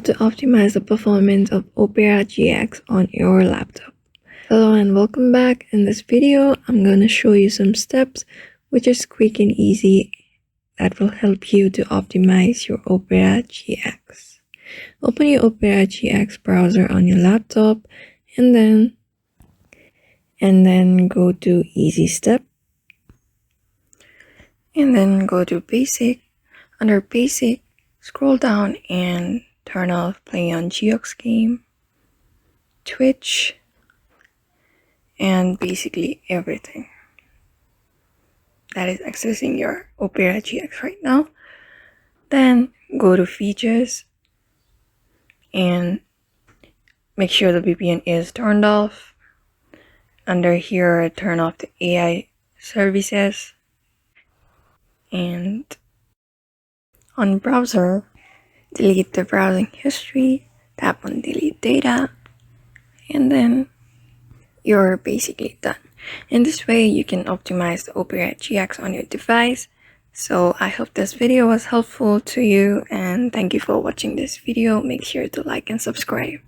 to optimize the performance of Opera GX on your laptop. Hello and welcome back. In this video, I'm going to show you some steps which is quick and easy that will help you to optimize your Opera GX. Open your Opera GX browser on your laptop and then go to Easy Step and then go to Basic. Under Basic, scroll down and turn off Play on GX Game, Twitch, and basically everything that is accessing your Opera GX right now. Then go to Features and make sure the VPN is turned off. Under here, turn off the AI services, and on browser, delete the browsing history, tap on delete data, and then you're basically done. In this way, you can optimize the Opera GX on your device. So I hope this video was helpful to you, and thank you for watching this video. Make sure to like and subscribe.